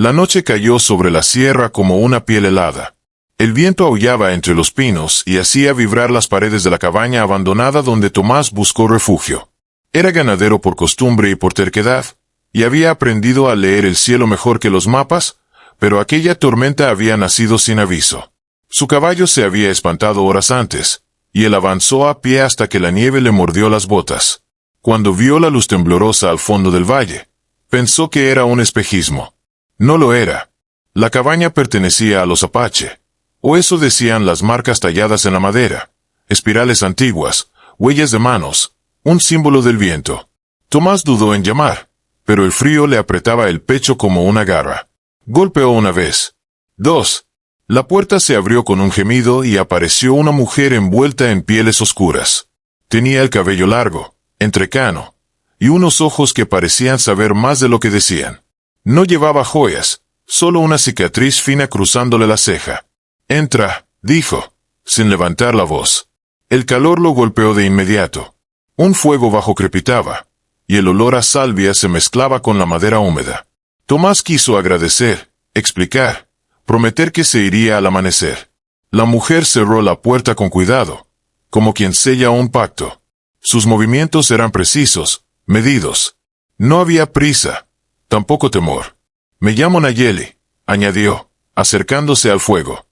La noche cayó sobre la sierra como una piel helada. El viento aullaba entre los pinos y hacía vibrar las paredes de la cabaña abandonada donde Tomás buscó refugio. Era ganadero por costumbre y por terquedad, y había aprendido a leer el cielo mejor que los mapas, pero aquella tormenta había nacido sin aviso. Su caballo se había espantado horas antes, y él avanzó a pie hasta que la nieve le mordió las botas. Cuando vio la luz temblorosa al fondo del valle, pensó que era un espejismo. No lo era. La cabaña pertenecía a los Apache, o eso decían las marcas talladas en la madera, espirales antiguas, huellas de manos, un símbolo del viento. Tomás dudó en llamar, pero el frío le apretaba el pecho como una garra. Golpeó una vez. 2. La puerta se abrió con un gemido y apareció una mujer envuelta en pieles oscuras. Tenía el cabello largo, entrecano, y unos ojos que parecían saber más de lo que decían. No llevaba joyas, solo una cicatriz fina cruzándole la ceja. «Entra», dijo, sin levantar la voz. El calor lo golpeó de inmediato. Un fuego bajo crepitaba, y el olor a salvia se mezclaba con la madera húmeda. Tomás quiso agradecer, explicar, prometer que se iría al amanecer. La mujer cerró la puerta con cuidado, como quien sella un pacto. Sus movimientos eran precisos, medidos. No había prisa, tampoco temor. «Me llamo Nayeli», añadió, acercándose al fuego.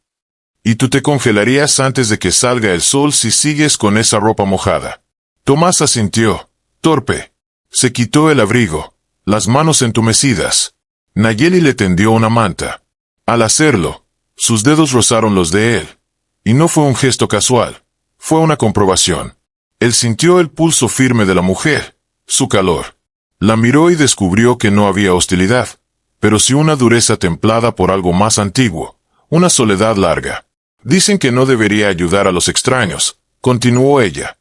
«Y tú te congelarías antes de que salga el sol si sigues con esa ropa mojada». Tomás asintió, torpe. Se quitó el abrigo, las manos entumecidas. Nayeli le tendió una manta. Al hacerlo, sus dedos rozaron los de él. Y no fue un gesto casual, fue una comprobación. Él sintió el pulso firme de la mujer, su calor. La miró y descubrió que no había hostilidad, pero sí una dureza templada por algo más antiguo, una soledad larga. «Dicen que no debería ayudar a los extraños», continuó ella.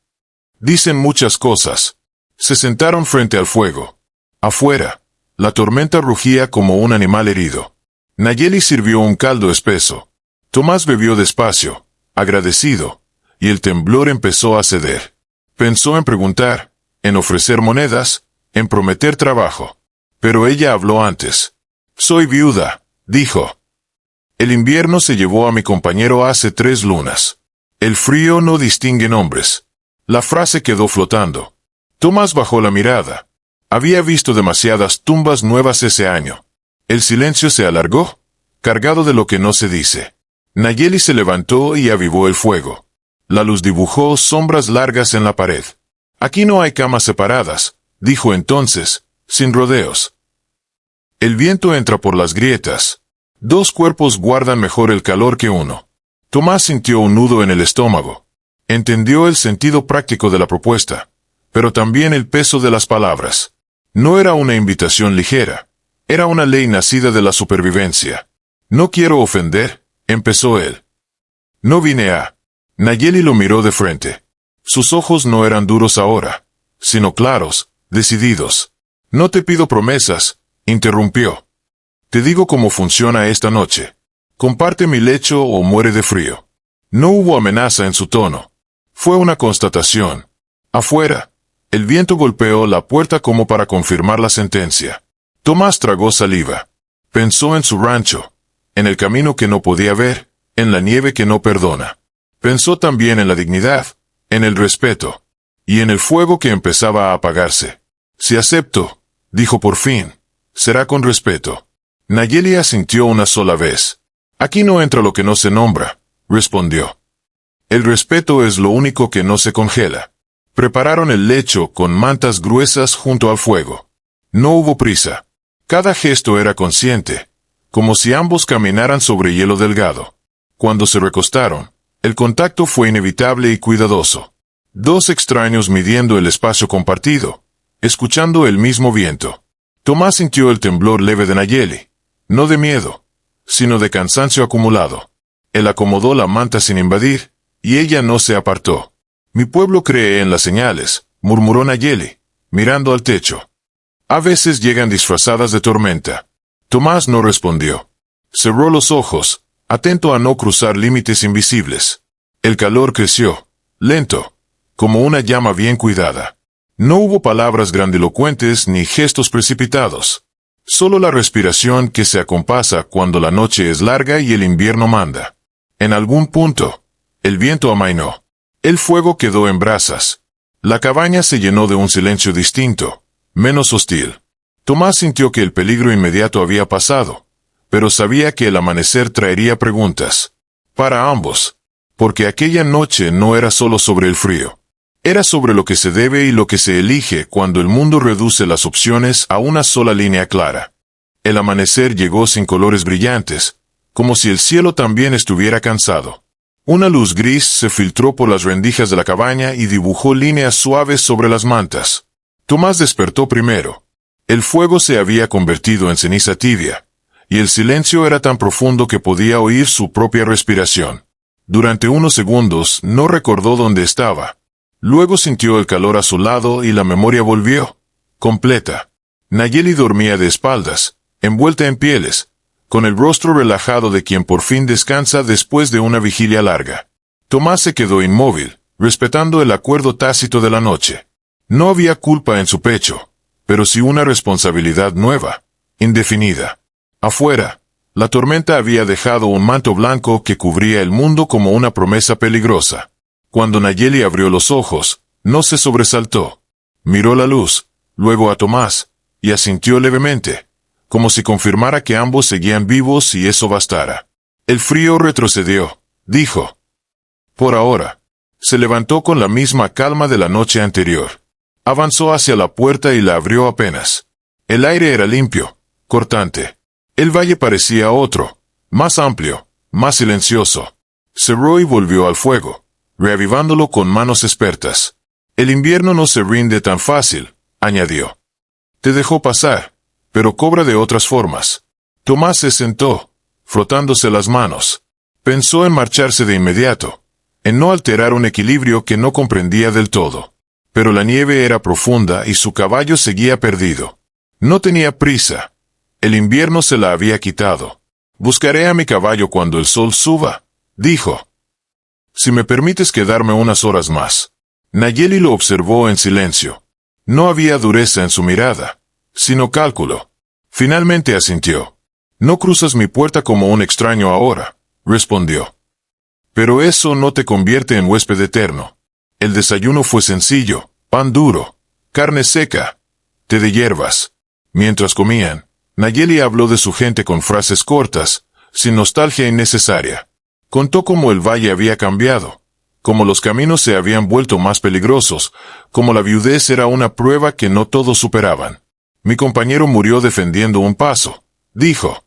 «Dicen muchas cosas». Se sentaron frente al fuego. Afuera, la tormenta rugía como un animal herido. Nayeli sirvió un caldo espeso. Tomás bebió despacio, agradecido, y el temblor empezó a ceder. Pensó en preguntar, en ofrecer monedas, en prometer trabajo. Pero ella habló antes. «Soy viuda», dijo. «El invierno se llevó a mi compañero hace 3 lunas. El frío no distingue nombres». La frase quedó flotando. Tomás bajó la mirada. Había visto demasiadas tumbas nuevas ese año. El silencio se alargó, cargado de lo que no se dice. Nayeli se levantó y avivó el fuego. La luz dibujó sombras largas en la pared. «Aquí no hay camas separadas», dijo entonces, sin rodeos. «El viento entra por las grietas. 2 cuerpos guardan mejor el calor que uno». Tomás sintió un nudo en el estómago. Entendió el sentido práctico de la propuesta, pero también el peso de las palabras. No era una invitación ligera, era una ley nacida de la supervivencia. «No quiero ofender», empezó él. «No vine a...» Nayeli lo miró de frente. Sus ojos no eran duros ahora, sino claros, decididos. «No te pido promesas», interrumpió. «Te digo cómo funciona esta noche. Comparte mi lecho o muere de frío». No hubo amenaza en su tono. Fue una constatación. Afuera, el viento golpeó la puerta como para confirmar la sentencia. Tomás tragó saliva. Pensó en su rancho, en el camino que no podía ver, en la nieve que no perdona. Pensó también en la dignidad, en el respeto, y en el fuego que empezaba a apagarse. «Si acepto», dijo por fin, «será con respeto». Nayeli asintió una sola vez. «Aquí no entra lo que no se nombra», respondió. «El respeto es lo único que no se congela». Prepararon el lecho con mantas gruesas junto al fuego. No hubo prisa. Cada gesto era consciente, como si ambos caminaran sobre hielo delgado. Cuando se recostaron, el contacto fue inevitable y cuidadoso. 2 extraños midiendo el espacio compartido, escuchando el mismo viento. Tomás sintió el temblor leve de Nayeli, no de miedo, sino de cansancio acumulado. Él acomodó la manta sin invadir, y ella no se apartó. «Mi pueblo cree en las señales», murmuró Nayeli, mirando al techo. «A veces llegan disfrazadas de tormenta». Tomás no respondió. Cerró los ojos, atento a no cruzar límites invisibles. El calor creció, lento, como una llama bien cuidada. No hubo palabras grandilocuentes ni gestos precipitados. Solo la respiración que se acompasa cuando la noche es larga y el invierno manda. En algún punto, el viento amainó. El fuego quedó en brasas. La cabaña se llenó de un silencio distinto, menos hostil. Tomás sintió que el peligro inmediato había pasado, pero sabía que el amanecer traería preguntas. Para ambos. Porque aquella noche no era solo sobre el frío. Era sobre lo que se debe y lo que se elige cuando el mundo reduce las opciones a una sola línea clara. El amanecer llegó sin colores brillantes, como si el cielo también estuviera cansado. Una luz gris se filtró por las rendijas de la cabaña y dibujó líneas suaves sobre las mantas. Tomás despertó primero. El fuego se había convertido en ceniza tibia, y el silencio era tan profundo que podía oír su propia respiración. Durante unos segundos no recordó dónde estaba. Luego sintió el calor a su lado y la memoria volvió, completa. Nayeli dormía de espaldas, envuelta en pieles, con el rostro relajado de quien por fin descansa después de una vigilia larga. Tomás se quedó inmóvil, respetando el acuerdo tácito de la noche. No había culpa en su pecho, pero sí una responsabilidad nueva, indefinida. Afuera, la tormenta había dejado un manto blanco que cubría el mundo como una promesa peligrosa. Cuando Nayeli abrió los ojos, no se sobresaltó. Miró la luz, luego a Tomás, y asintió levemente, como si confirmara que ambos seguían vivos y eso bastara. El frío retrocedió, dijo. Por ahora. Se levantó con la misma calma de la noche anterior. Avanzó hacia la puerta y la abrió apenas. El aire era limpio, cortante. El valle parecía otro, más amplio, más silencioso. Cerró y volvió al fuego, reavivándolo con manos expertas. El invierno no se rinde tan fácil, añadió. Te dejó pasar, pero cobra de otras formas. Tomás se sentó, frotándose las manos. Pensó en marcharse de inmediato, en no alterar un equilibrio que no comprendía del todo. Pero la nieve era profunda y su caballo seguía perdido. No tenía prisa. El invierno se la había quitado. Buscaré a mi caballo cuando el sol suba, dijo. Si me permites quedarme unas horas más. Nayeli lo observó en silencio. No había dureza en su mirada, sino cálculo. Finalmente asintió. No cruzas mi puerta como un extraño ahora, respondió. Pero eso no te convierte en huésped eterno. El desayuno fue sencillo, pan duro, carne seca, té de hierbas. Mientras comían, Nayeli habló de su gente con frases cortas, sin nostalgia innecesaria. Contó cómo el valle había cambiado, cómo los caminos se habían vuelto más peligrosos, cómo la viudez era una prueba que no todos superaban. Mi compañero murió defendiendo un paso, dijo.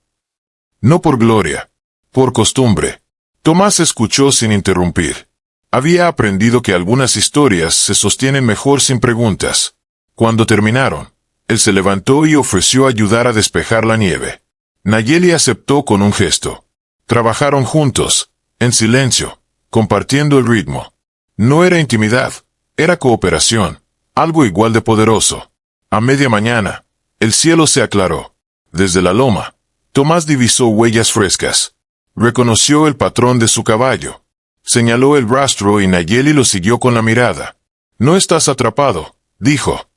No por gloria, por costumbre. Tomás escuchó sin interrumpir. Había aprendido que algunas historias se sostienen mejor sin preguntas. Cuando terminaron, él se levantó y ofreció ayudar a despejar la nieve. Nayeli aceptó con un gesto. Trabajaron juntos, en silencio, compartiendo el ritmo. No era intimidad, era cooperación, algo igual de poderoso. A media mañana, el cielo se aclaró. Desde la loma, Tomás divisó huellas frescas. Reconoció el patrón de su caballo. Señaló el rastro y Nayeli lo siguió con la mirada. No estás atrapado, dijo.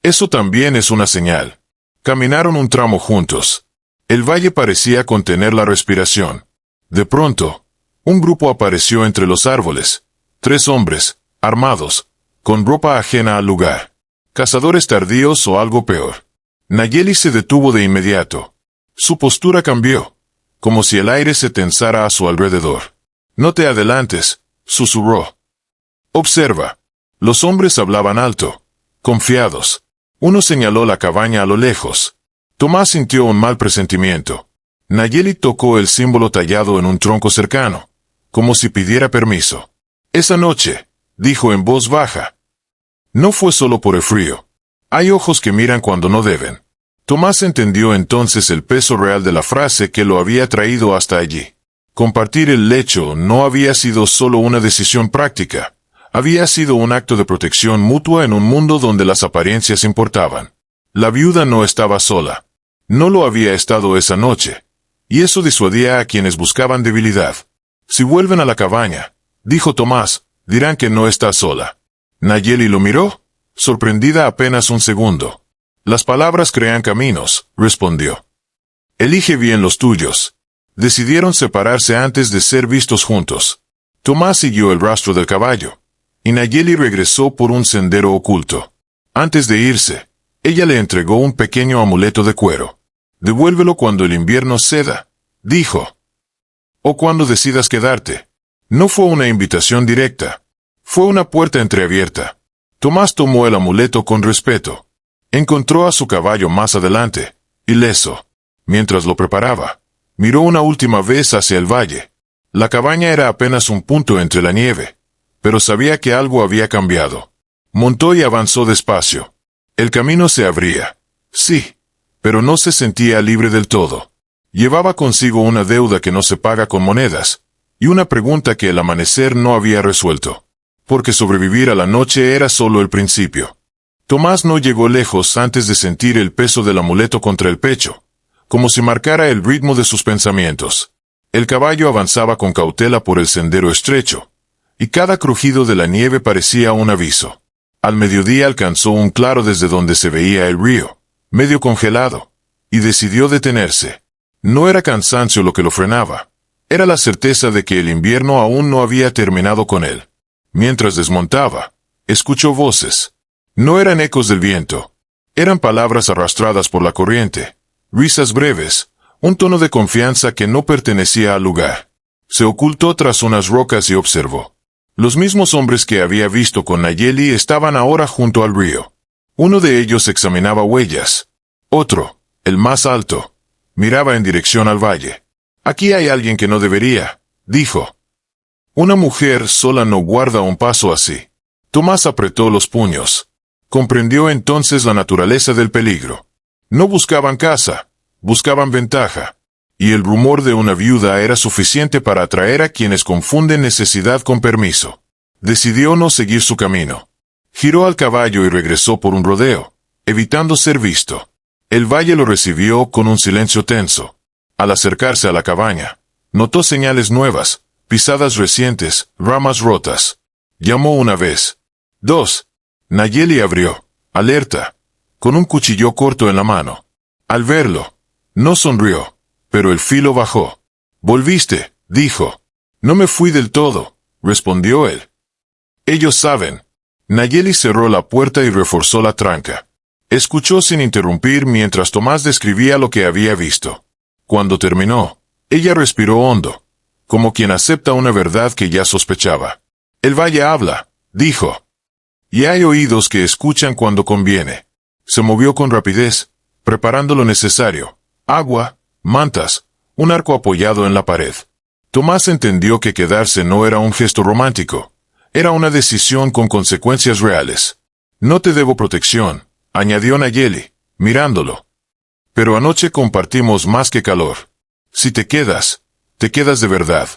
Eso también es una señal. Caminaron un tramo juntos. El valle parecía contener la respiración. De pronto, un grupo apareció entre los árboles. 3 hombres, armados, con ropa ajena al lugar. Cazadores tardíos o algo peor. Nayeli se detuvo de inmediato. Su postura cambió, como si el aire se tensara a su alrededor. No te adelantes, susurró. Observa. Los hombres hablaban alto, confiados. Uno señaló la cabaña a lo lejos. Tomás sintió un mal presentimiento. Nayeli tocó el símbolo tallado en un tronco cercano, como si pidiera permiso. Esa noche, dijo en voz baja. No fue solo por el frío. Hay ojos que miran cuando no deben. Tomás entendió entonces el peso real de la frase que lo había traído hasta allí. Compartir el lecho no había sido solo una decisión práctica. Había sido un acto de protección mutua en un mundo donde las apariencias importaban. La viuda no estaba sola. No lo había estado esa noche. Y eso disuadía a quienes buscaban debilidad. Si vuelven a la cabaña, dijo Tomás, dirán que no está sola. Nayeli lo miró, sorprendida apenas un segundo. Las palabras crean caminos, respondió. Elige bien los tuyos. Decidieron separarse antes de ser vistos juntos. Tomás siguió el rastro del caballo, y Nayeli regresó por un sendero oculto. Antes de irse, ella le entregó un pequeño amuleto de cuero. Devuélvelo cuando el invierno ceda, dijo. O cuando decidas quedarte. No fue una invitación directa. Fue una puerta entreabierta. Tomás tomó el amuleto con respeto. Encontró a su caballo más adelante, ileso. Mientras lo preparaba, miró una última vez hacia el valle. La cabaña era apenas un punto entre la nieve, pero sabía que algo había cambiado. Montó y avanzó despacio. El camino se abría. Sí, pero no se sentía libre del todo. Llevaba consigo una deuda que no se paga con monedas, y una pregunta que el amanecer no había resuelto. Porque sobrevivir a la noche era solo el principio. Tomás no llegó lejos antes de sentir el peso del amuleto contra el pecho, como si marcara el ritmo de sus pensamientos. El caballo avanzaba con cautela por el sendero estrecho, y cada crujido de la nieve parecía un aviso. Al mediodía alcanzó un claro desde donde se veía el río, medio congelado, y decidió detenerse. No era cansancio lo que lo frenaba, era la certeza de que el invierno aún no había terminado con él. Mientras desmontaba, escuchó voces. No eran ecos del viento, eran palabras arrastradas por la corriente, risas breves, un tono de confianza que no pertenecía al lugar. Se ocultó tras unas rocas y observó. Los mismos hombres que había visto con Nayeli estaban ahora junto al río. Uno de ellos examinaba huellas. Otro, el más alto, miraba en dirección al valle. Aquí hay alguien que no debería, dijo. Una mujer sola no guarda un paso así. Tomás apretó los puños. Comprendió entonces la naturaleza del peligro. No buscaban caza, buscaban ventaja. Y el rumor de una viuda era suficiente para atraer a quienes confunden necesidad con permiso. Decidió no seguir su camino. Giró al caballo y regresó por un rodeo, evitando ser visto. El valle lo recibió con un silencio tenso. Al acercarse a la cabaña, notó señales nuevas, pisadas recientes, ramas rotas. Llamó una vez. 2. Nayeli abrió, alerta, con un cuchillo corto en la mano. Al verlo, no sonrió, pero el filo bajó. «Volviste», dijo. «No me fui del todo», respondió él. «Ellos saben». Nayeli cerró la puerta y reforzó la tranca. Escuchó sin interrumpir mientras Tomás describía lo que había visto. Cuando terminó, ella respiró hondo, como quien acepta una verdad que ya sospechaba. «El valle habla», dijo. «Y hay oídos que escuchan cuando conviene». Se movió con rapidez, preparando lo necesario. Agua, mantas, un arco apoyado en la pared. Tomás entendió que quedarse no era un gesto romántico. Era una decisión con consecuencias reales. «No te debo protección», añadió Nayeli, mirándolo. «Pero anoche compartimos más que calor. Si te quedas de verdad».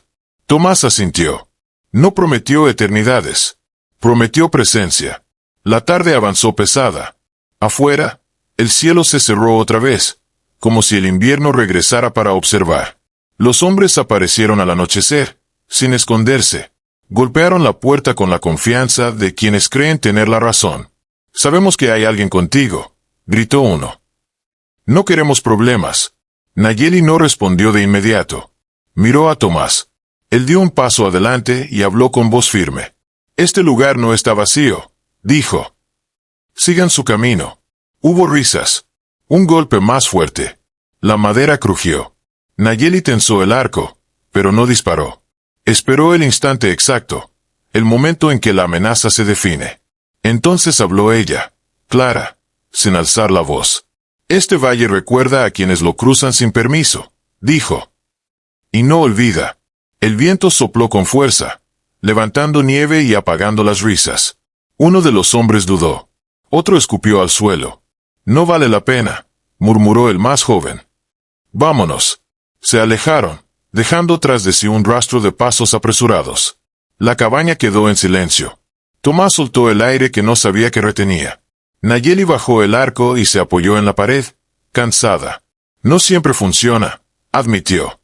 Tomás asintió. No prometió eternidades. Prometió presencia. La tarde avanzó pesada. Afuera, el cielo se cerró otra vez, como si el invierno regresara para observar. Los hombres aparecieron al anochecer, sin esconderse. Golpearon la puerta con la confianza de quienes creen tener la razón. «Sabemos que hay alguien contigo», gritó uno. «No queremos problemas». Nayeli no respondió de inmediato. Miró a Tomás. Él dio un paso adelante y habló con voz firme. «Este lugar no está vacío», dijo. «Sigan su camino». Hubo risas. Un golpe más fuerte. La madera crujió. Nayeli tensó el arco, pero no disparó. Esperó el instante exacto, el momento en que la amenaza se define. Entonces habló ella, clara, sin alzar la voz. «Este valle recuerda a quienes lo cruzan sin permiso», dijo. «Y no olvida». El viento sopló con fuerza, levantando nieve y apagando las risas. Uno de los hombres dudó. Otro escupió al suelo. «No vale la pena», murmuró el más joven. «Vámonos». Se alejaron, dejando tras de sí un rastro de pasos apresurados. La cabaña quedó en silencio. Tomás soltó el aire que no sabía que retenía. Nayeli bajó el arco y se apoyó en la pared, cansada. «No siempre funciona», admitió.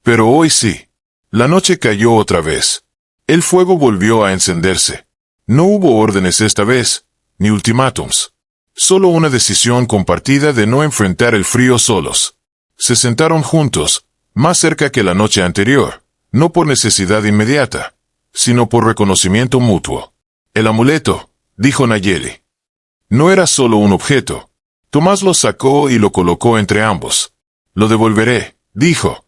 «Pero hoy sí». La noche cayó otra vez. El fuego volvió a encenderse. No hubo órdenes esta vez, ni ultimátums. Solo una decisión compartida de no enfrentar el frío solos. Se sentaron juntos, más cerca que la noche anterior, no por necesidad inmediata, sino por reconocimiento mutuo. El amuleto, dijo Nayeli. No era solo un objeto. Tomás lo sacó y lo colocó entre ambos. Lo devolveré, dijo.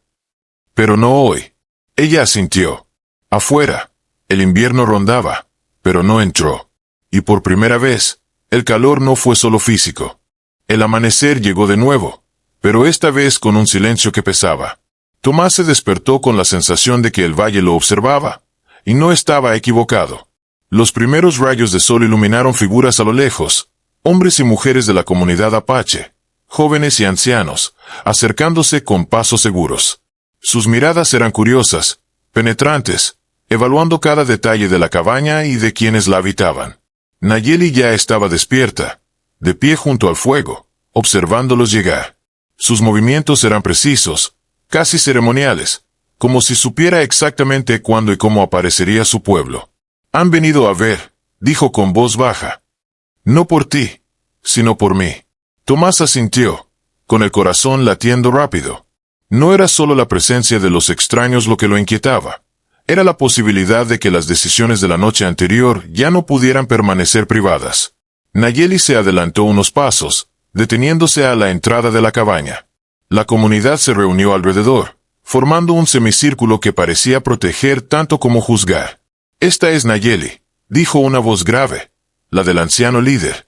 Pero no hoy. Ella asintió. Afuera, el invierno rondaba, pero no entró. Y por primera vez, el calor no fue solo físico. El amanecer llegó de nuevo, pero esta vez con un silencio que pesaba. Tomás se despertó con la sensación de que el valle lo observaba, y no estaba equivocado. Los primeros rayos de sol iluminaron figuras a lo lejos, hombres y mujeres de la comunidad apache, jóvenes y ancianos, acercándose con pasos seguros. Sus miradas eran curiosas, penetrantes, evaluando cada detalle de la cabaña y de quienes la habitaban. Nayeli ya estaba despierta, de pie junto al fuego, observándolos llegar. Sus movimientos eran precisos, casi ceremoniales, como si supiera exactamente cuándo y cómo aparecería su pueblo. Han venido a ver, dijo con voz baja. No por ti, sino por mí. Tomás asintió, con el corazón latiendo rápido. No era solo la presencia de los extraños lo que lo inquietaba. Era la posibilidad de que las decisiones de la noche anterior ya no pudieran permanecer privadas. Nayeli se adelantó unos pasos, deteniéndose a la entrada de la cabaña. La comunidad se reunió alrededor, formando un semicírculo que parecía proteger tanto como juzgar. Esta es Nayeli, dijo una voz grave, la del anciano líder.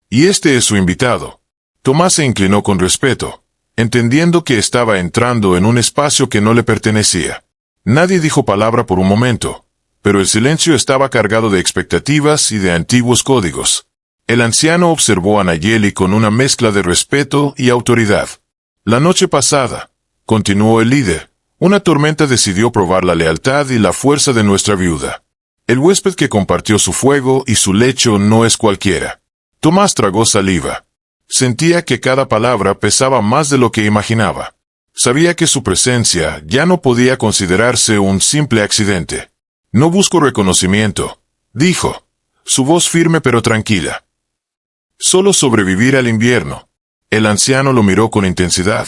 Y este es su invitado. Tomás se inclinó con respeto, entendiendo que estaba entrando en un espacio que no le pertenecía. Nadie dijo palabra por un momento, pero el silencio estaba cargado de expectativas y de antiguos códigos. El anciano observó a Nayeli con una mezcla de respeto y autoridad. La noche pasada, continuó el líder, una tormenta decidió probar la lealtad y la fuerza de nuestra viuda. El huésped que compartió su fuego y su lecho no es cualquiera. Tomás tragó saliva. Sentía que cada palabra pesaba más de lo que imaginaba. Sabía que su presencia ya no podía considerarse un simple accidente. No busco reconocimiento, dijo, su voz firme pero tranquila. Solo sobrevivir al invierno. El anciano lo miró con intensidad,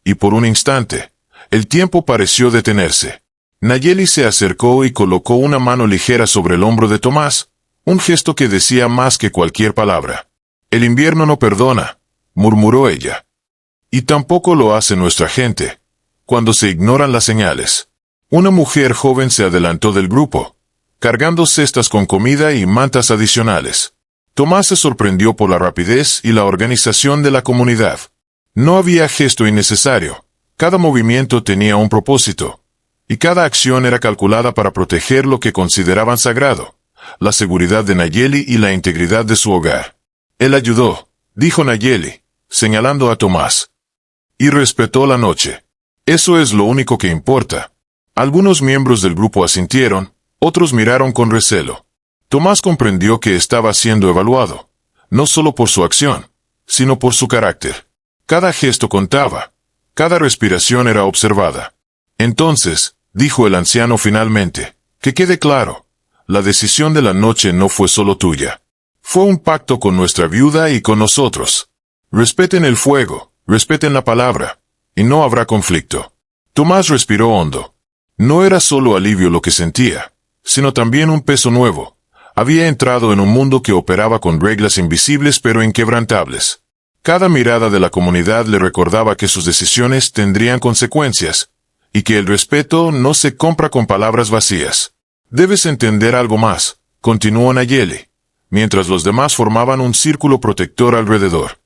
y por un instante, el tiempo pareció detenerse. Nayeli se acercó y colocó una mano ligera sobre el hombro de Tomás, un gesto que decía más que cualquier palabra. El invierno no perdona, murmuró ella. Y tampoco lo hace nuestra gente, cuando se ignoran las señales. Una mujer joven se adelantó del grupo, cargando cestas con comida y mantas adicionales. Tomás se sorprendió por la rapidez y la organización de la comunidad. No había gesto innecesario, cada movimiento tenía un propósito, y cada acción era calculada para proteger lo que consideraban sagrado, la seguridad de Nayeli y la integridad de su hogar. Él ayudó, dijo Nayeli, señalando a Tomás. Y respetó la noche. Eso es lo único que importa. Algunos miembros del grupo asintieron, otros miraron con recelo. Tomás comprendió que estaba siendo evaluado, no solo por su acción, sino por su carácter. Cada gesto contaba, cada respiración era observada. Entonces, dijo el anciano finalmente, que quede claro, la decisión de la noche no fue solo tuya. Fue un pacto con nuestra viuda y con nosotros. Respeten el fuego, respeten la palabra, y no habrá conflicto. Tomás respiró hondo. No era solo alivio lo que sentía, sino también un peso nuevo. Había entrado en un mundo que operaba con reglas invisibles pero inquebrantables. Cada mirada de la comunidad le recordaba que sus decisiones tendrían consecuencias, y que el respeto no se compra con palabras vacías. Debes entender algo más, continuó Nayeli, mientras los demás formaban un círculo protector alrededor.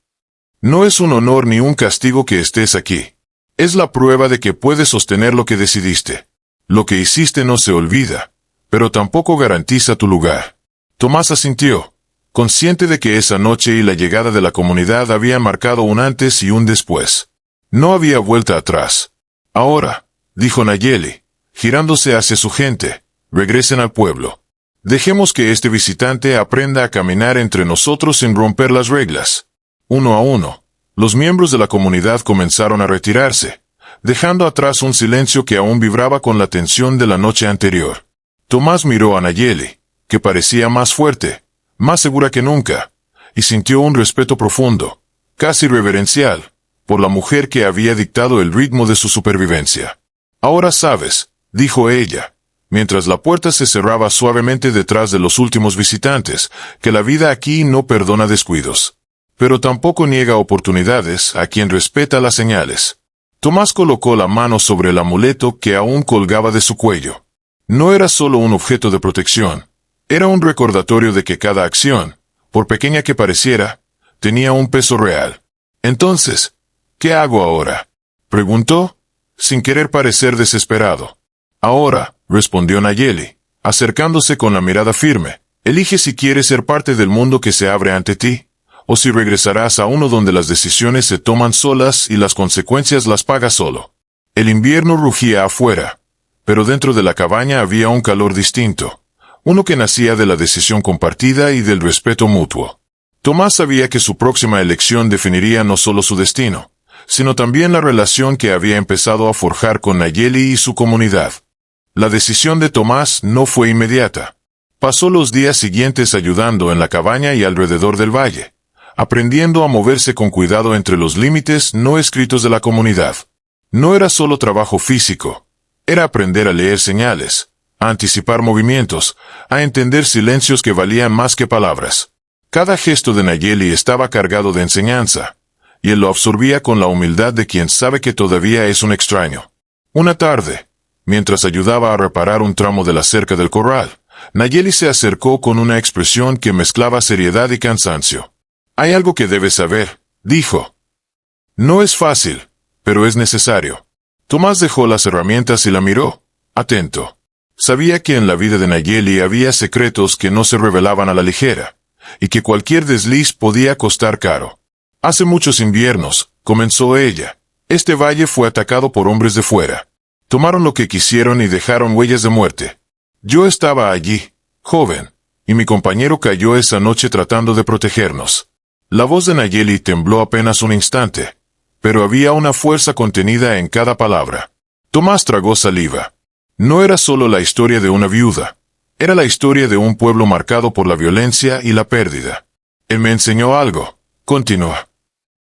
No es un honor ni un castigo que estés aquí. Es la prueba de que puedes sostener lo que decidiste. Lo que hiciste no se olvida, pero tampoco garantiza tu lugar. Tomás asintió, consciente de que esa noche y la llegada de la comunidad habían marcado un antes y un después. No había vuelta atrás. Ahora, dijo Nayeli, girándose hacia su gente, regresen al pueblo. Dejemos que este visitante aprenda a caminar entre nosotros sin romper las reglas. Uno a uno, los miembros de la comunidad comenzaron a retirarse, dejando atrás un silencio que aún vibraba con la tensión de la noche anterior. Tomás miró a Nayeli, que parecía más fuerte, más segura que nunca, y sintió un respeto profundo, casi reverencial, por la mujer que había dictado el ritmo de su supervivencia. «Ahora sabes», dijo ella, mientras la puerta se cerraba suavemente detrás de los últimos visitantes, «que la vida aquí no perdona descuidos. Pero tampoco niega oportunidades a quien respeta las señales». Tomás colocó la mano sobre el amuleto que aún colgaba de su cuello. No era solo un objeto de protección, era un recordatorio de que cada acción, por pequeña que pareciera, tenía un peso real. «Entonces, ¿qué hago ahora?», preguntó, sin querer parecer desesperado. «Ahora», respondió Nayeli, acercándose con la mirada firme, «elige si quieres ser parte del mundo que se abre ante ti, o si regresarás a uno donde las decisiones se toman solas y las consecuencias las pagas solo». El invierno rugía afuera, pero dentro de la cabaña había un calor distinto, uno que nacía de la decisión compartida y del respeto mutuo. Tomás sabía que su próxima elección definiría no solo su destino, sino también la relación que había empezado a forjar con Nayeli y su comunidad. La decisión de Tomás no fue inmediata. Pasó los días siguientes ayudando en la cabaña y alrededor del valle, aprendiendo a moverse con cuidado entre los límites no escritos de la comunidad. No era solo trabajo físico, era aprender a leer señales, a anticipar movimientos, a entender silencios que valían más que palabras. Cada gesto de Nayeli estaba cargado de enseñanza, y él lo absorbía con la humildad de quien sabe que todavía es un extraño. Una tarde, mientras ayudaba a reparar un tramo de la cerca del corral, Nayeli se acercó con una expresión que mezclaba seriedad y cansancio. «Hay algo que debes saber», dijo. «No es fácil, pero es necesario». Tomás dejó las herramientas y la miró, atento. Sabía que en la vida de Nayeli había secretos que no se revelaban a la ligera, y que cualquier desliz podía costar caro. «Hace muchos inviernos», comenzó ella, «este valle fue atacado por hombres de fuera. Tomaron lo que quisieron y dejaron huellas de muerte. Yo estaba allí, joven, y mi compañero cayó esa noche tratando de protegernos». La voz de Nayeli tembló apenas un instante, pero había una fuerza contenida en cada palabra. Tomás tragó saliva. No era solo la historia de una viuda, era la historia de un pueblo marcado por la violencia y la pérdida. «Él me enseñó algo», continuó,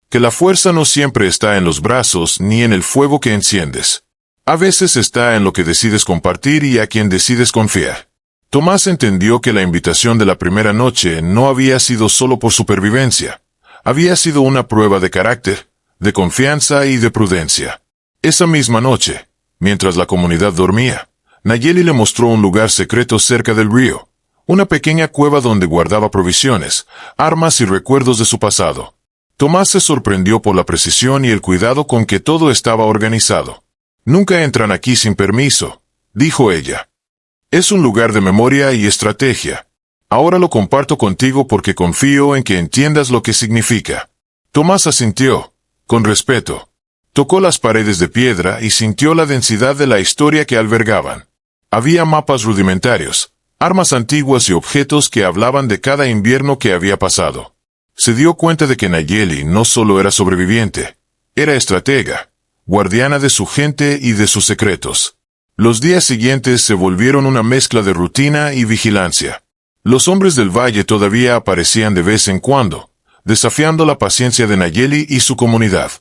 «que la fuerza no siempre está en los brazos ni en el fuego que enciendes. A veces está en lo que decides compartir y a quien decides confiar». Tomás entendió que la invitación de la primera noche no había sido solo por supervivencia. Había sido una prueba de carácter, de confianza y de prudencia. Esa misma noche, mientras la comunidad dormía, Nayeli le mostró un lugar secreto cerca del río, una pequeña cueva donde guardaba provisiones, armas y recuerdos de su pasado. Tomás se sorprendió por la precisión y el cuidado con que todo estaba organizado. «Nunca entran aquí sin permiso», dijo ella. «Es un lugar de memoria y estrategia. Ahora lo comparto contigo porque confío en que entiendas lo que significa». Tomás asintió, con respeto. Tocó las paredes de piedra y sintió la densidad de la historia que albergaban. Había mapas rudimentarios, armas antiguas y objetos que hablaban de cada invierno que había pasado. Se dio cuenta de que Nayeli no solo era sobreviviente, era estratega, guardiana de su gente y de sus secretos. Los días siguientes se volvieron una mezcla de rutina y vigilancia. Los hombres del valle todavía aparecían de vez en cuando, desafiando la paciencia de Nayeli y su comunidad.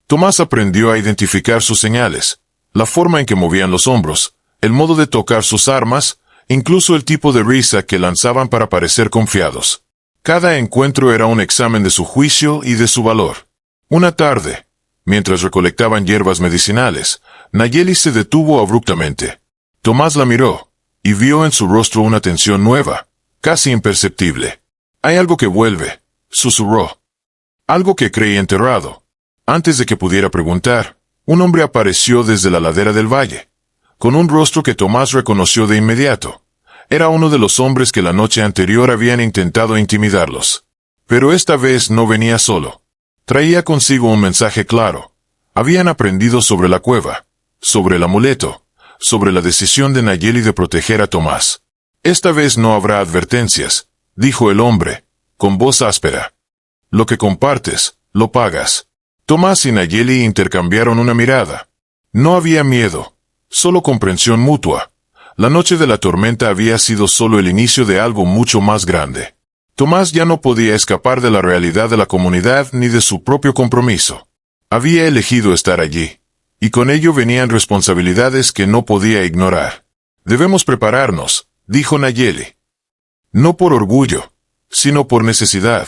Tomás aprendió a identificar sus señales, la forma en que movían los hombros, el modo de tocar sus armas, incluso el tipo de risa que lanzaban para parecer confiados. Cada encuentro era un examen de su juicio y de su valor. Una tarde, mientras recolectaban hierbas medicinales, Nayeli se detuvo abruptamente. Tomás la miró, y vio en su rostro una tensión nueva, casi imperceptible. «Hay algo que vuelve», susurró. «Algo que creí enterrado». Antes de que pudiera preguntar, un hombre apareció desde la ladera del valle, con un rostro que Tomás reconoció de inmediato. Era uno de los hombres que la noche anterior habían intentado intimidarlos. Pero esta vez no venía solo. Traía consigo un mensaje claro. Habían aprendido sobre la cueva, sobre el amuleto, sobre la decisión de Nayeli de proteger a Tomás. «Esta vez no habrá advertencias», dijo el hombre, con voz áspera. «Lo que compartes, lo pagas». Tomás y Nayeli intercambiaron una mirada. No había miedo, solo comprensión mutua. La noche de la tormenta había sido solo el inicio de algo mucho más grande. Tomás ya no podía escapar de la realidad de la comunidad ni de su propio compromiso. Había elegido estar allí, y con ello venían responsabilidades que no podía ignorar. Debemos prepararnos, dijo Nayeli. No por orgullo, sino por necesidad.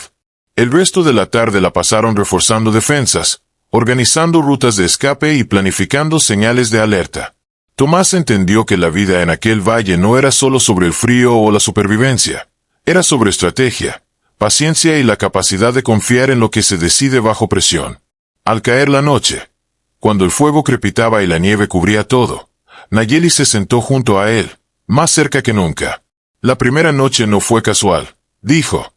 El resto de la tarde la pasaron reforzando defensas, organizando rutas de escape y planificando señales de alerta. Tomás entendió que la vida en aquel valle no era solo sobre el frío o la supervivencia. Era sobre estrategia, paciencia y la capacidad de confiar en lo que se decide bajo presión. Al caer la noche, cuando el fuego crepitaba y la nieve cubría todo, Nayeli se sentó junto a él, más cerca que nunca. La primera noche no fue casual, dijo.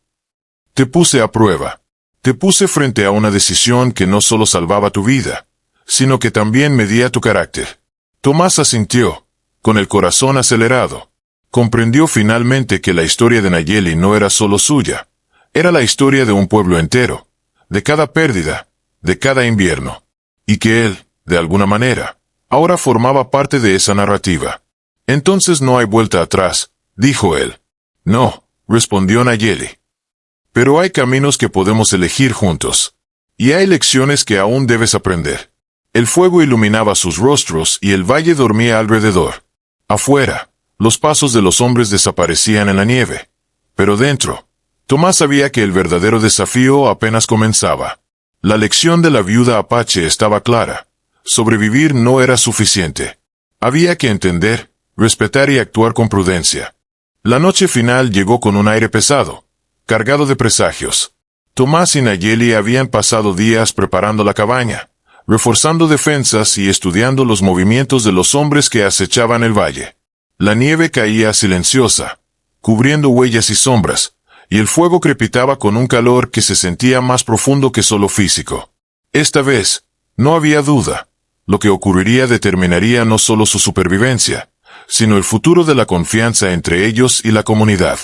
Te puse a prueba. Te puse frente a una decisión que no solo salvaba tu vida, sino que también medía tu carácter. Tomás asintió, con el corazón acelerado. Comprendió finalmente que la historia de Nayeli no era solo suya, era la historia de un pueblo entero, de cada pérdida, de cada invierno, y que él, de alguna manera, ahora formaba parte de esa narrativa. Entonces no hay vuelta atrás, dijo él. No, respondió Nayeli. Pero hay caminos que podemos elegir juntos. Y hay lecciones que aún debes aprender. El fuego iluminaba sus rostros y el valle dormía alrededor. Afuera, los pasos de los hombres desaparecían en la nieve. Pero dentro, Tomás sabía que el verdadero desafío apenas comenzaba. La lección de la viuda apache estaba clara. Sobrevivir no era suficiente. Había que entender, respetar y actuar con prudencia. La noche final llegó con un aire pesado, cargado de presagios. Tomás y Nayeli habían pasado días preparando la cabaña, reforzando defensas y estudiando los movimientos de los hombres que acechaban el valle. La nieve caía silenciosa, cubriendo huellas y sombras, y el fuego crepitaba con un calor que se sentía más profundo que solo físico. Esta vez, no había duda. Lo que ocurriría determinaría no solo su supervivencia, sino el futuro de la confianza entre ellos y la comunidad.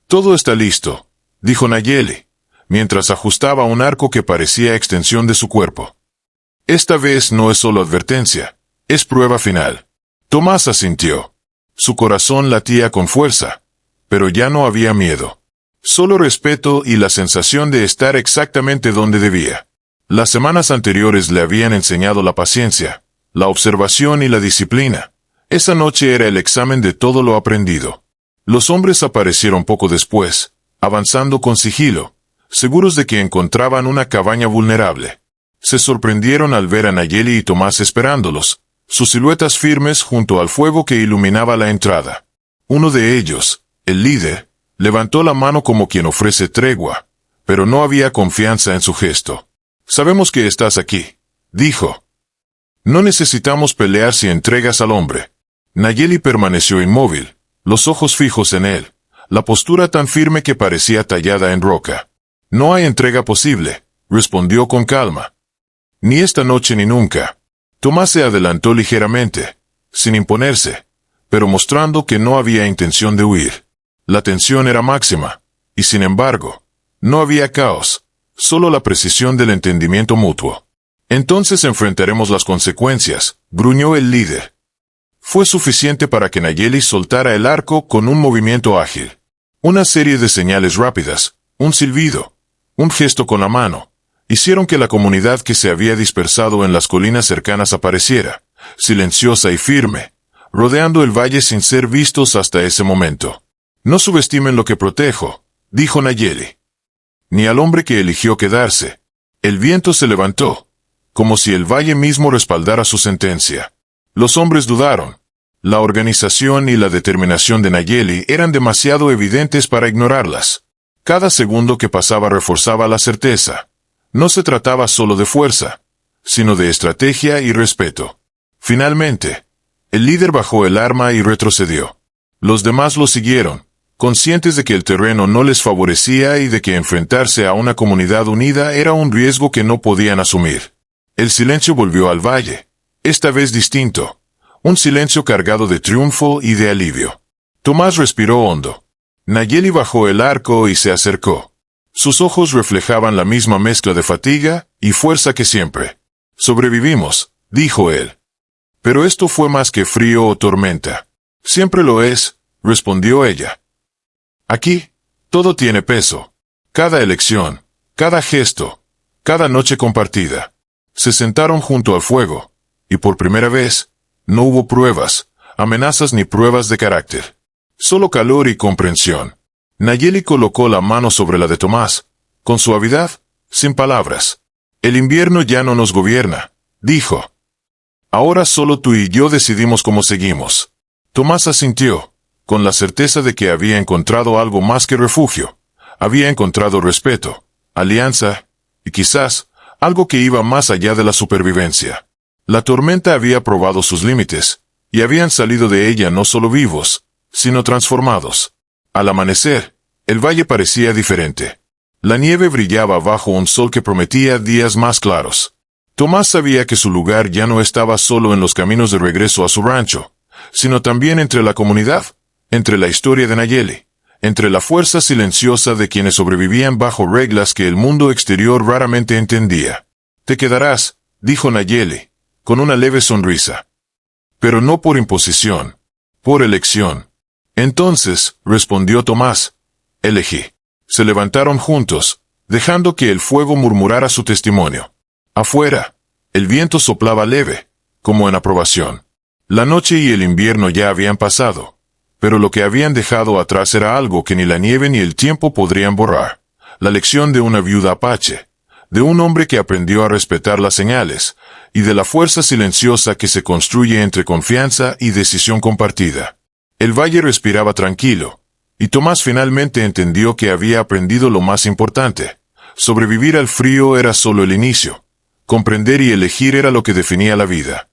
Todo está listo, dijo Nayeli, mientras ajustaba un arco que parecía extensión de su cuerpo. Esta vez no es solo advertencia, es prueba final. Tomás asintió. Su corazón latía con fuerza, pero ya no había miedo. Solo respeto y la sensación de estar exactamente donde debía. Las semanas anteriores le habían enseñado la paciencia, la observación y la disciplina. Esa noche era el examen de todo lo aprendido. Los hombres aparecieron poco después, avanzando con sigilo, seguros de que encontraban una cabaña vulnerable. Se sorprendieron al ver a Nayeli y Tomás esperándolos, sus siluetas firmes junto al fuego que iluminaba la entrada. Uno de ellos, el líder, levantó la mano como quien ofrece tregua, pero no había confianza en su gesto. Sabemos que estás aquí, dijo. No necesitamos pelear si entregas al hombre. Nayeli permaneció inmóvil, los ojos fijos en él, la postura tan firme que parecía tallada en roca. No hay entrega posible, respondió con calma. Ni esta noche ni nunca. Tomás se adelantó ligeramente, sin imponerse, pero mostrando que no había intención de huir. La tensión era máxima, y sin embargo, no había caos, solo la precisión del entendimiento mutuo. Entonces enfrentaremos las consecuencias, gruñó el líder. Fue suficiente para que Nayeli soltara el arco con un movimiento ágil. Una serie de señales rápidas, un silbido, un gesto con la mano, hicieron que la comunidad que se había dispersado en las colinas cercanas apareciera, silenciosa y firme, rodeando el valle sin ser vistos hasta ese momento. No subestimen lo que protejo, dijo Nayeli. Ni al hombre que eligió quedarse. El viento se levantó, como si el valle mismo respaldara su sentencia. Los hombres dudaron. La organización y la determinación de Nayeli eran demasiado evidentes para ignorarlas. Cada segundo que pasaba reforzaba la certeza. No se trataba solo de fuerza, sino de estrategia y respeto. Finalmente, el líder bajó el arma y retrocedió. Los demás lo siguieron, conscientes de que el terreno no les favorecía y de que enfrentarse a una comunidad unida era un riesgo que no podían asumir. El silencio volvió al valle, esta vez distinto, un silencio cargado de triunfo y de alivio. Tomás respiró hondo. Nayeli bajó el arco y se acercó. Sus ojos reflejaban la misma mezcla de fatiga y fuerza que siempre. Sobrevivimos, dijo él. Pero esto fue más que frío o tormenta. Siempre lo es, respondió ella. Aquí, todo tiene peso, Cada elección, cada gesto, cada noche compartida. Se sentaron junto al fuego, y por primera vez, no hubo pruebas, amenazas ni pruebas de carácter. Solo calor y comprensión. Nayeli colocó la mano sobre la de Tomás, con suavidad, sin palabras. El invierno ya no nos gobierna, dijo. Ahora solo tú y yo decidimos cómo seguimos. Tomás asintió, con la certeza de que había encontrado algo más que refugio. Había encontrado respeto, alianza, y quizás, algo que iba más allá de la supervivencia. La tormenta había probado sus límites, y habían salido de ella no solo vivos, sino transformados. Al amanecer, el valle parecía diferente. La nieve brillaba bajo un sol que prometía días más claros. Tomás sabía que su lugar ya no estaba solo en los caminos de regreso a su rancho, sino también entre la comunidad, entre la historia de Nayeli, entre la fuerza silenciosa de quienes sobrevivían bajo reglas que el mundo exterior raramente entendía. Te quedarás, dijo Nayeli, con una leve sonrisa. Pero no por imposición, por elección. Entonces, respondió Tomás, elegí. Se levantaron juntos, dejando que el fuego murmurara su testimonio. Afuera, el viento soplaba leve, como en aprobación. La noche y el invierno ya habían pasado, pero lo que habían dejado atrás era algo que ni la nieve ni el tiempo podrían borrar. La lección de una viuda apache, de un hombre que aprendió a respetar las señales, y de la fuerza silenciosa que se construye entre confianza y decisión compartida. El valle respiraba tranquilo, y Tomás finalmente entendió que había aprendido lo más importante. Sobrevivir al frío era solo el inicio. Comprender y elegir era lo que definía la vida.